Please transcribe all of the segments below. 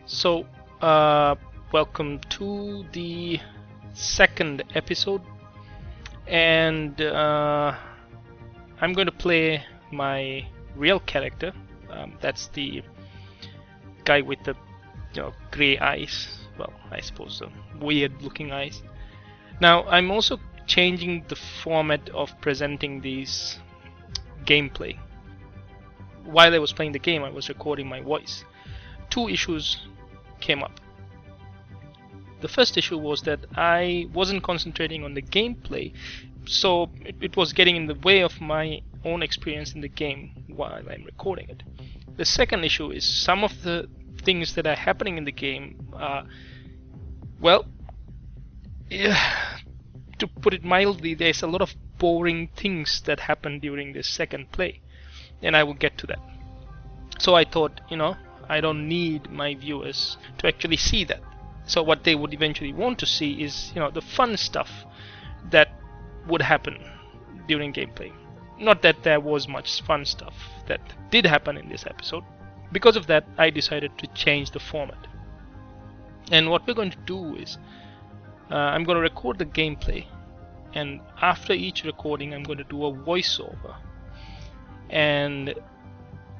So, welcome to the second episode, and I'm going to play my real character. That's the guy with the grey eyes. Well, I suppose weird-looking eyes. Now, I'm also changing the format of presenting these gameplay. While I was playing the game, I was recording my voice. Two issues came up. The first issue was that I wasn't concentrating on the gameplay, so it was getting in the way of my own experience in the game while I'm recording it. The second issue is some of the things that are happening in the game are, well, to put it mildly, there's a lot of boring things that happen during this second play, and I will get to that. So I thought, I don't need my viewers to actually see that. So what they would eventually want to see is, the fun stuff that would happen during gameplay. Not that there was much fun stuff that did happen in this episode. Because of that, I decided to change the format. And what we're going to do is, I'm going to record the gameplay, and after each recording, I'm going to do a voiceover, and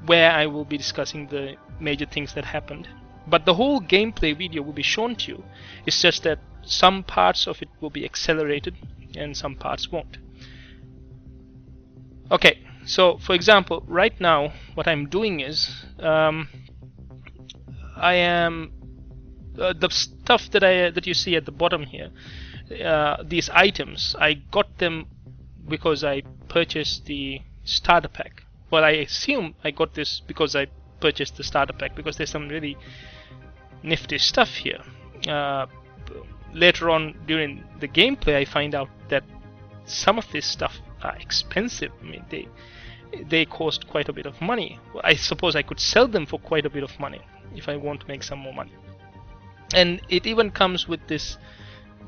where I will be discussing the major things that happened. But the whole gameplay video will be shown to you. It's just that some parts of it will be accelerated and some parts won't. Okay, so for example, right now what I'm doing is I am the stuff that you see at the bottom here, these items, I got them because I purchased the starter pack. Well, I assume I got this because I purchased the starter pack, because there's some really nifty stuff here. Later on during the gameplay, I find out that some of this stuff are expensive. I mean, they cost quite a bit of money. I suppose I could sell them for quite a bit of money if I want to make some more money. And it even comes with this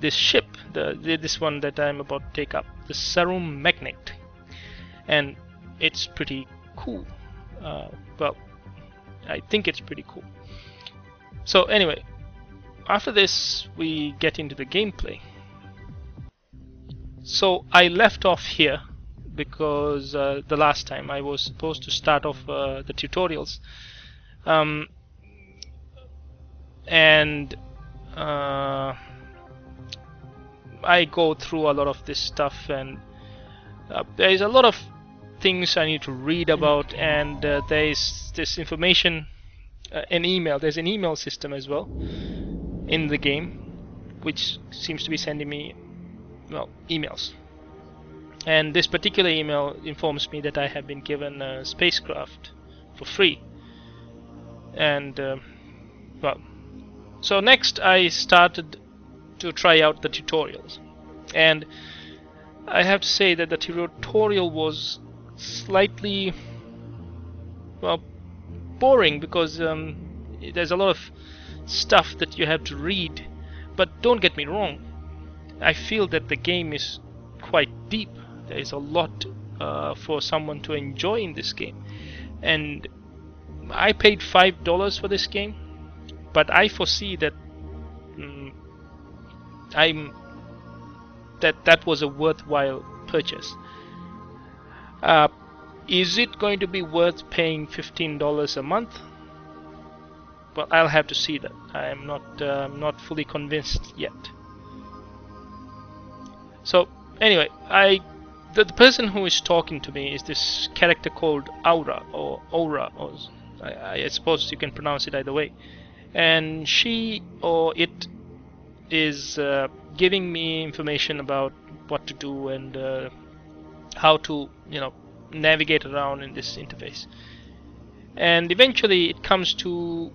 ship, this one that I'm about to take up, the Sarum Magnet, and it's pretty cool. Well, I think it's pretty cool. So anyway, after this we get into the gameplay. So I left off here because the last time I was supposed to start off the tutorials, and I go through a lot of this stuff, and there is a lot of things I need to read about, and there is this information, an email. There's an email system as well in the game, which seems to be sending me, emails. And this particular email informs me that I have been given a spacecraft for free. And so next I started to try out the tutorials, and I have to say that the tutorial was slightly, boring, because there's a lot of stuff that you have to read. But don't get me wrong, I feel that the game is quite deep. There is a lot for someone to enjoy in this game, and I paid $5 for this game, but I foresee that that was a worthwhile purchase. Is it going to be worth paying $15 a month? Well, I'll have to see that. I'm not fully convinced yet. So anyway, the person who is talking to me is this character called Aura, or I suppose you can pronounce it either way, and she or it is giving me information about what to do and how to navigate around in this interface. And eventually it comes to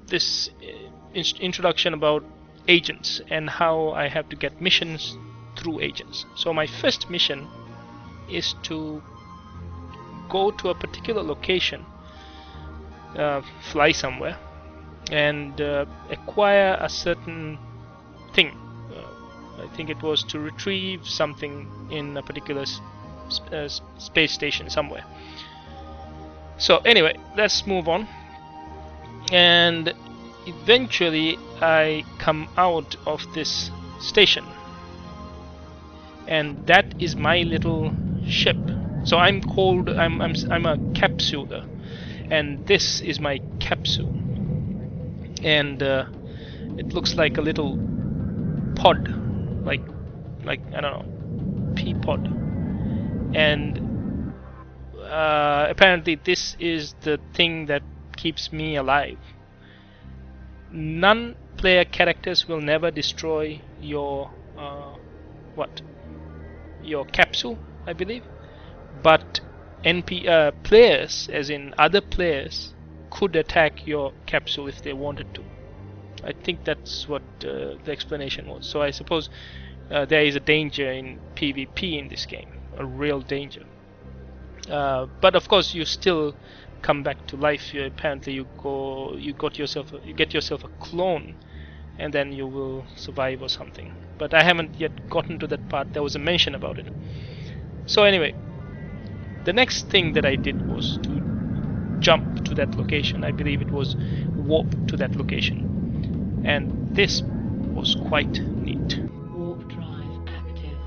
this introduction about agents and how I have to get missions through agents. So my first mission is to go to a particular location, fly somewhere, and acquire a certain thing. I think it was to retrieve something in a particular space station somewhere. So anyway, let's move on. And eventually I come out of this station, and that is my little ship. So I'm a capsuler, and this is my capsule, and it looks like a little pod, like I don't know, pea pod, and apparently this is the thing that keeps me alive. Non-player characters will never destroy your your capsule, I believe, but players, as in other players, could attack your capsule if they wanted to. I think that's what the explanation was. So I suppose there is a danger in PvP in this game, a real danger. But of course, you still come back to life. Apparently, you get yourself a clone, and then you will survive or something. But I haven't yet gotten to that part. There was a mention about it. So anyway, the next thing that I did was to jump to that location. I believe it was warp to that location, and this was quite neat. Warp drive active.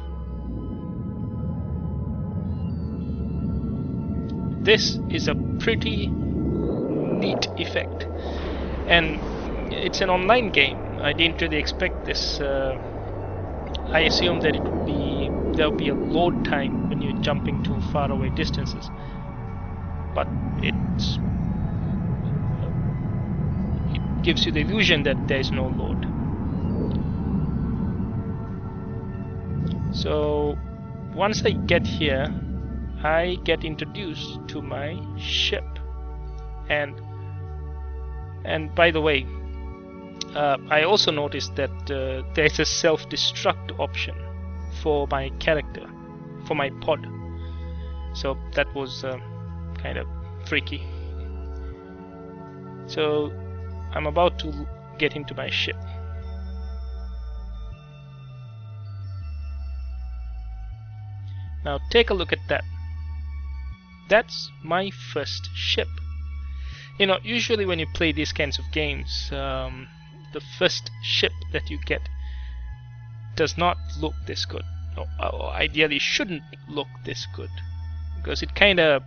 This is a pretty neat effect, and it's an online game. I didn't really expect this. I assumed that there'll be a load time when you're jumping to far away distances, but it gives you the illusion that there is no load. So once I get here, I get introduced to my ship, and by the way, I also noticed that there's a self-destruct option for my character, for my pod. So that was kind of freaky. So I'm about to get into my ship. Now take a look at that. That's my first ship. You know, usually when you play these kinds of games, the first ship that you get does not look this good, or ideally shouldn't look this good, because it kind of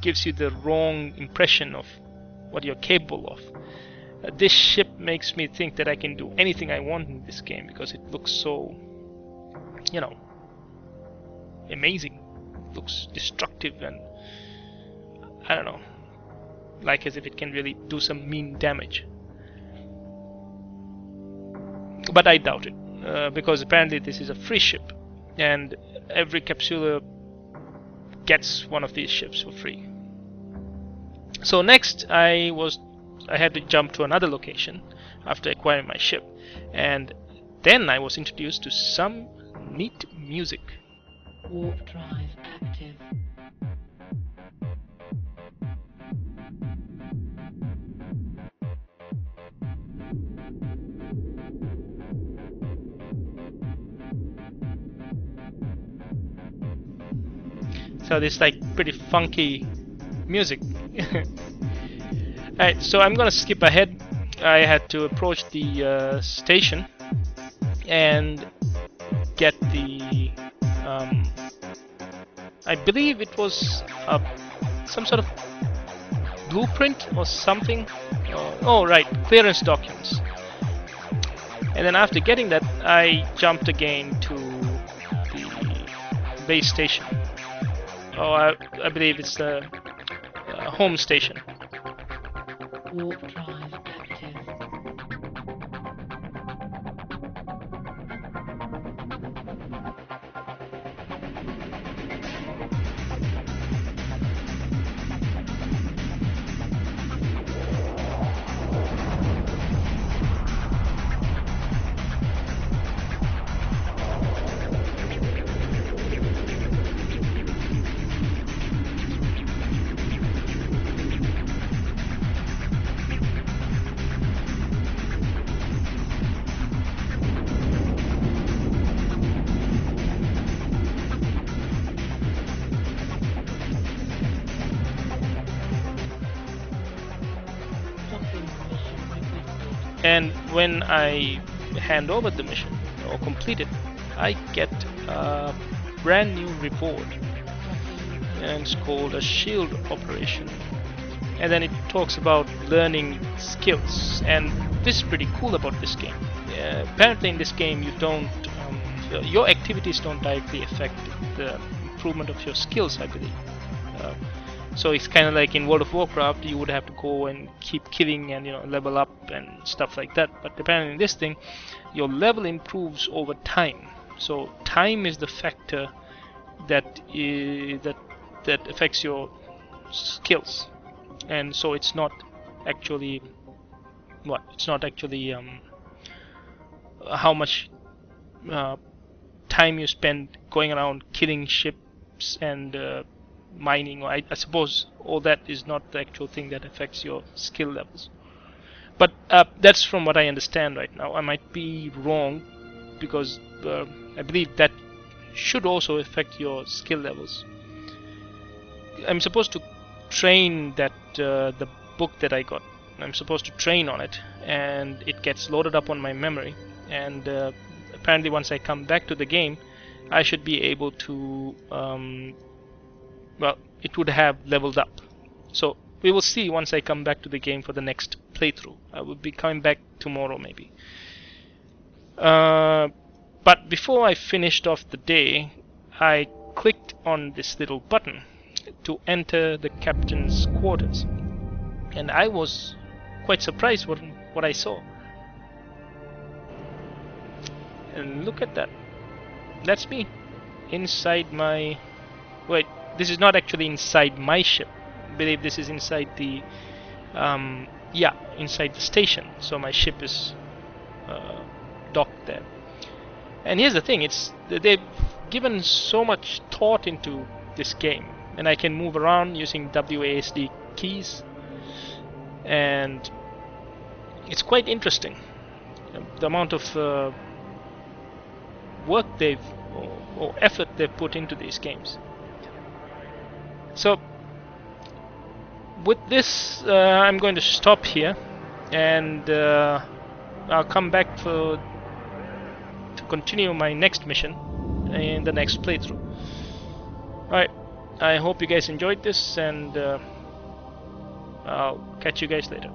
gives you the wrong impression of what you're capable of. This ship makes me think that I can do anything I want in this game because it looks so, you know, amazing. It looks destructive and, I don't know, like as if it can really do some mean damage. But I doubt it, because apparently this is a free ship, and every capsuler gets one of these ships for free. So next I had to jump to another location after acquiring my ship, and then I was introduced to some neat music. Warp drive active. So this like pretty funky music. Alright, so I'm gonna skip ahead. I had to approach the station and get the I believe it was some sort of blueprint or something. Oh right, clearance documents. And then after getting that, I jumped again to the base station. Oh, I believe it's the home station. Warp drive active. And when I hand over the mission or complete it, I get a brand new reward, and it's called a shield operation. And then it talks about learning skills, and this is pretty cool about this game. Apparently in this game you don't your activities don't directly affect the improvement of your skills, I believe. So it's kind of like in World of Warcraft, you would have to go and keep killing and level up and stuff like that. But apparently in this thing, your level improves over time. So time is the factor that affects your skills, and so it's not actually how much time you spend going around killing ships and mining. I suppose all that is not the actual thing that affects your skill levels. But that's from what I understand right now. I might be wrong, because I believe that should also affect your skill levels. I'm supposed to train that the book that I got. I'm supposed to train on it, and it gets loaded up on my memory. And apparently, once I come back to the game, I should be able to. Well, it would have leveled up. So we will see once I come back to the game for the next playthrough. I will be coming back tomorrow, maybe. But before I finished off the day, I clicked on this little button to enter the captain's quarters, and I was quite surprised what I saw. And look at that. That's me inside my... Wait, this is not actually inside my ship. I believe this is inside the... inside the station. So my ship is docked there. And here's the thing, they've given so much thought into this game, and I can move around using WASD keys, and it's quite interesting. The amount of work or effort they've put into these games. So with this, I'm going to stop here, and I'll come back to continue my next mission in the next playthrough. Alright, I hope you guys enjoyed this, and I'll catch you guys later.